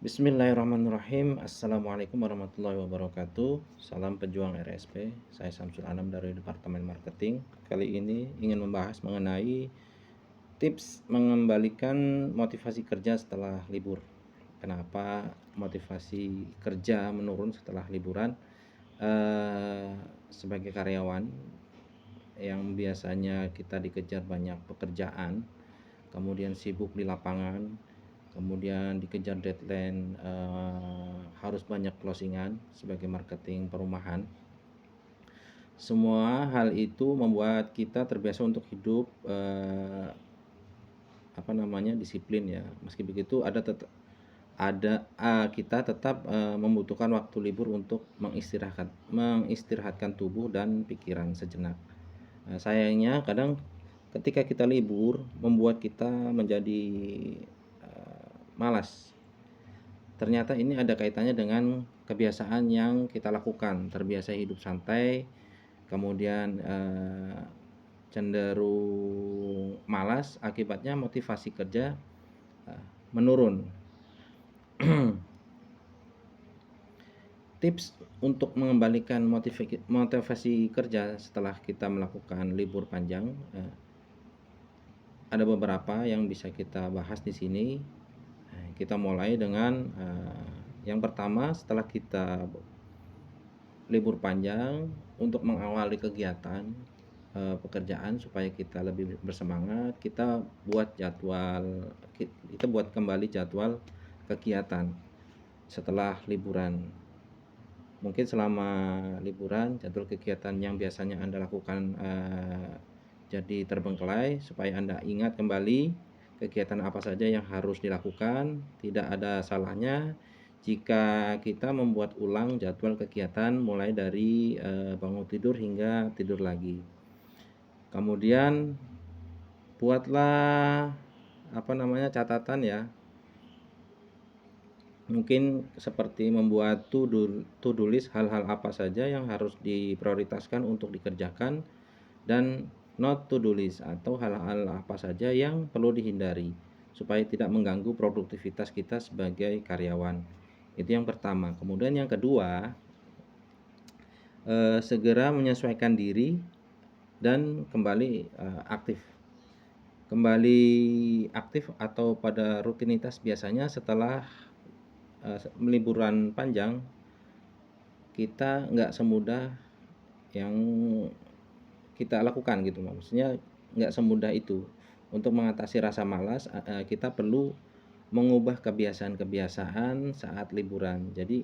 Bismillahirrahmanirrahim. Assalamualaikum warahmatullahi wabarakatuh. Salam pejuang RSP. Saya Samsul Anam dari Departemen Marketing. Kali ini ingin membahas mengenai tips mengembalikan motivasi kerja setelah libur. Kenapa motivasi kerja menurun setelah liburan? Sebagai karyawan yang biasanya kita dikejar banyak pekerjaan, kemudian sibuk di lapangan, kemudian dikejar deadline, harus banyak closingan sebagai marketing perumahan. Semua hal itu membuat kita terbiasa untuk hidup disiplin ya. Meski begitu kita tetap membutuhkan waktu libur untuk mengistirahatkan tubuh dan pikiran sejenak. Sayangnya kadang ketika kita libur membuat kita menjadi malas. Ternyata ini ada kaitannya dengan kebiasaan yang kita lakukan, terbiasa hidup santai, kemudian cenderung malas, akibatnya motivasi kerja menurun. Tips untuk mengembalikan motivasi kerja setelah kita melakukan libur panjang, ada beberapa yang bisa kita bahas di sini. Kita mulai dengan yang pertama, setelah kita libur panjang, untuk mengawali kegiatan pekerjaan supaya kita lebih bersemangat, kita buat kembali jadwal kegiatan setelah liburan. Mungkin selama liburan jadwal kegiatan yang biasanya Anda lakukan jadi terbengkelai, supaya Anda ingat kembali kegiatan apa saja yang harus dilakukan. Tidak ada salahnya jika kita membuat ulang jadwal kegiatan mulai dari bangun tidur hingga tidur lagi. Kemudian buatlah catatan ya. Mungkin seperti membuat to-do list hal-hal apa saja yang harus diprioritaskan untuk dikerjakan, dan not to do list atau hal-hal apa saja yang perlu dihindari supaya tidak mengganggu produktivitas kita sebagai karyawan. Itu yang pertama. Kemudian yang kedua, segera menyesuaikan diri dan kembali aktif. Kembali aktif atau pada rutinitas biasanya setelah liburan panjang, kita nggak semudah yang kita lakukan gitu, maksudnya nggak semudah itu. Untuk mengatasi rasa malas, kita perlu mengubah kebiasaan-kebiasaan saat liburan. Jadi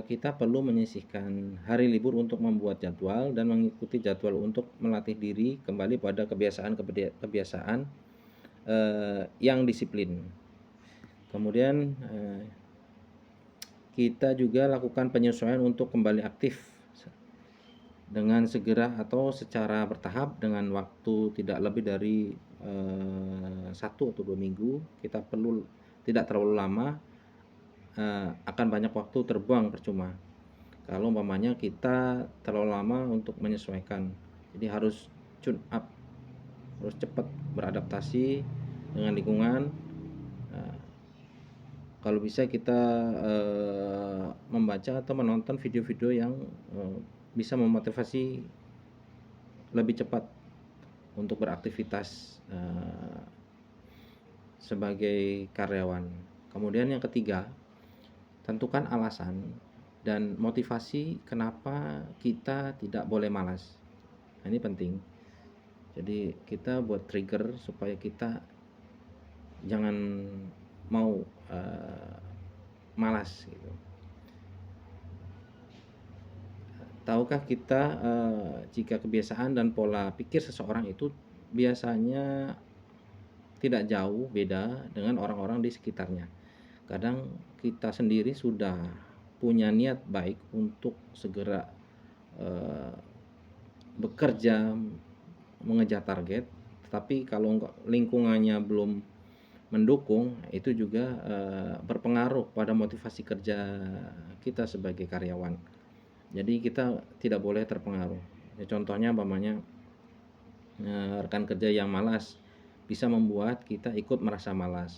kita perlu menyisihkan hari libur untuk membuat jadwal dan mengikuti jadwal untuk melatih diri kembali pada kebiasaan yang disiplin. Kemudian kita juga lakukan penyesuaian untuk kembali aktif dengan segera atau secara bertahap dengan waktu tidak lebih dari 1 atau 2 minggu. Kita perlu tidak terlalu lama, akan banyak waktu terbuang percuma kalau umpamanya kita terlalu lama untuk menyesuaikan. Jadi harus tune up, harus cepat beradaptasi dengan lingkungan. Kalau bisa kita membaca atau menonton video-video yang bisa memotivasi lebih cepat untuk beraktivitas sebagai karyawan. Kemudian yang ketiga, tentukan alasan dan motivasi kenapa kita tidak boleh malas. Nah, ini penting. Jadi kita buat trigger supaya kita jangan mau malas gitu. Tahukah kita jika kebiasaan dan pola pikir seseorang itu biasanya tidak jauh beda dengan orang-orang di sekitarnya. Kadang kita sendiri sudah punya niat baik untuk segera bekerja mengejar target, tapi kalau lingkungannya belum mendukung, itu juga berpengaruh pada motivasi kerja kita sebagai karyawan. Jadi kita tidak boleh terpengaruh. Ya, contohnya umpamanya rekan kerja yang malas bisa membuat kita ikut merasa malas.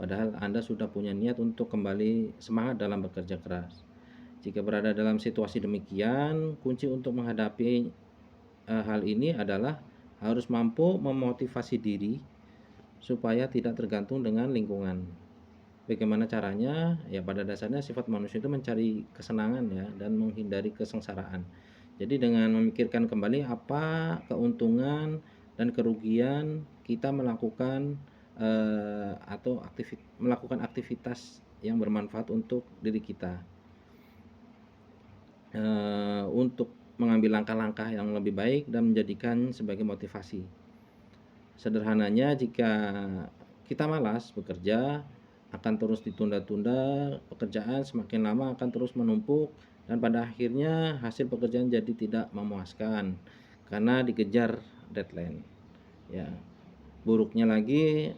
padahal Anda sudah punya niat untuk kembali semangat dalam bekerja keras. Jika berada dalam situasi demikian, kunci untuk menghadapi hal ini adalah harus mampu memotivasi diri supaya tidak tergantung dengan lingkungan. Bagaimana caranya? Ya pada dasarnya sifat manusia itu mencari kesenangan ya dan menghindari kesengsaraan. Jadi dengan memikirkan kembali apa keuntungan dan kerugian kita melakukan atau melakukan aktivitas yang bermanfaat untuk diri kita. Untuk mengambil langkah-langkah yang lebih baik dan menjadikan sebagai motivasi. Sederhananya, jika kita malas bekerja, akan terus ditunda-tunda, pekerjaan semakin lama akan terus menumpuk, dan pada akhirnya hasil pekerjaan jadi tidak memuaskan karena dikejar deadline. Ya, buruknya lagi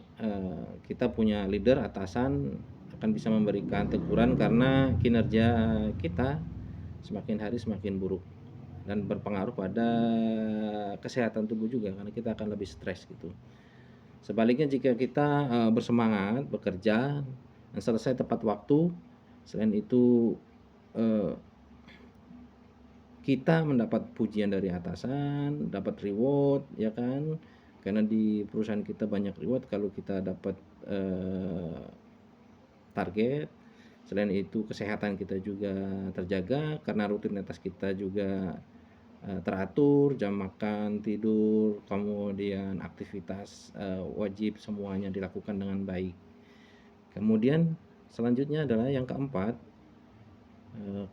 kita punya leader atasan akan bisa memberikan teguran karena kinerja kita semakin hari semakin buruk dan berpengaruh pada kesehatan tubuh juga karena kita akan lebih stres gitu. Sebaliknya jika kita bersemangat bekerja dan selesai tepat waktu, selain itu kita mendapat pujian dari atasan, dapat reward ya kan, karena di perusahaan kita banyak reward kalau kita dapat target. Selain itu kesehatan kita juga terjaga karena rutinitas kita juga teratur, jam makan, tidur, kemudian aktivitas wajib semuanya dilakukan dengan baik. Kemudian selanjutnya adalah yang keempat,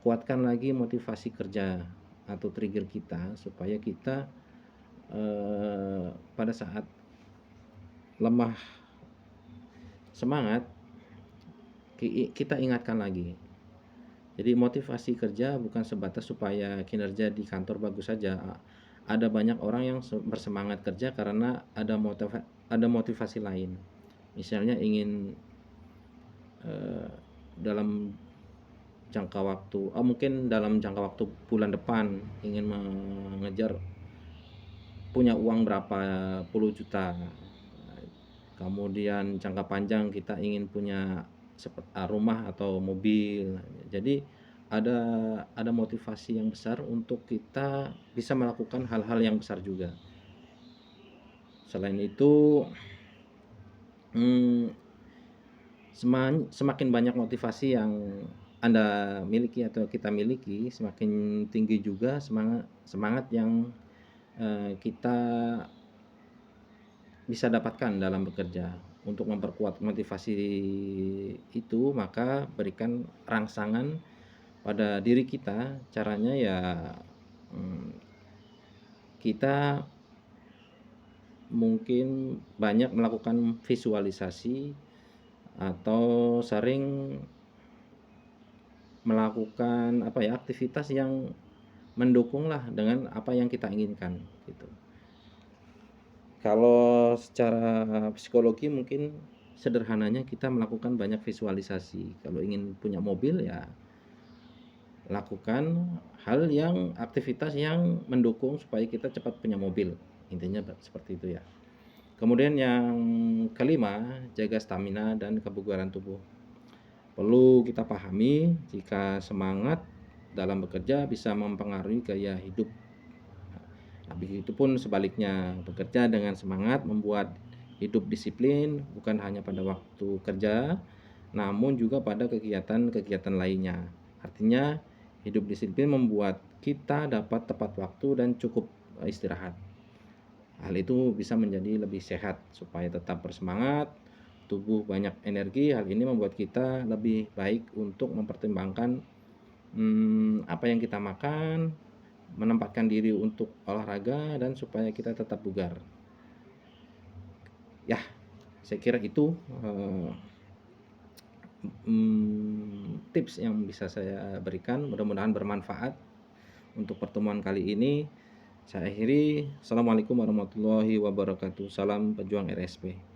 kuatkan lagi motivasi kerja atau trigger kita supaya kita pada saat lemah semangat kita ingatkan lagi. Jadi motivasi kerja bukan sebatas supaya kinerja di kantor bagus saja. Ada banyak orang yang bersemangat kerja karena ada motivasi lain. Misalnya ingin dalam jangka waktu, mungkin dalam jangka waktu bulan depan ingin mengejar punya uang berapa puluh juta. Kemudian jangka panjang kita ingin punya rumah atau mobil. Jadi ada motivasi yang besar untuk kita bisa melakukan hal-hal yang besar juga. Selain itu, semakin banyak motivasi yang Anda miliki atau kita miliki, semakin tinggi juga semangat yang kita bisa dapatkan dalam bekerja. Untuk memperkuat motivasi itu, maka berikan rangsangan pada diri kita. Caranya ya kita mungkin banyak melakukan visualisasi atau sering melakukan aktivitas yang mendukung lah dengan apa yang kita inginkan gitu. Kalau secara psikologi mungkin sederhananya kita melakukan banyak visualisasi. Kalau ingin punya mobil ya lakukan aktivitas yang mendukung supaya kita cepat punya mobil. Intinya seperti itu ya. Kemudian yang kelima, jaga stamina dan kebugaran tubuh. Perlu kita pahami jika semangat dalam bekerja bisa mempengaruhi gaya hidup. Begitupun sebaliknya, bekerja dengan semangat membuat hidup disiplin bukan hanya pada waktu kerja, namun juga pada kegiatan-kegiatan lainnya. Artinya, hidup disiplin membuat kita dapat tepat waktu dan cukup istirahat. Hal itu bisa menjadi lebih sehat supaya tetap bersemangat, tubuh banyak energi. Hal ini membuat kita lebih baik untuk mempertimbangkan apa yang kita makan, menempatkan diri untuk olahraga dan supaya kita tetap bugar. Ya, saya kira itu tips yang bisa saya berikan. Mudah-mudahan bermanfaat untuk pertemuan kali ini. Saya akhiri. Assalamualaikum warahmatullahi wabarakatuh. Salam pejuang RSP.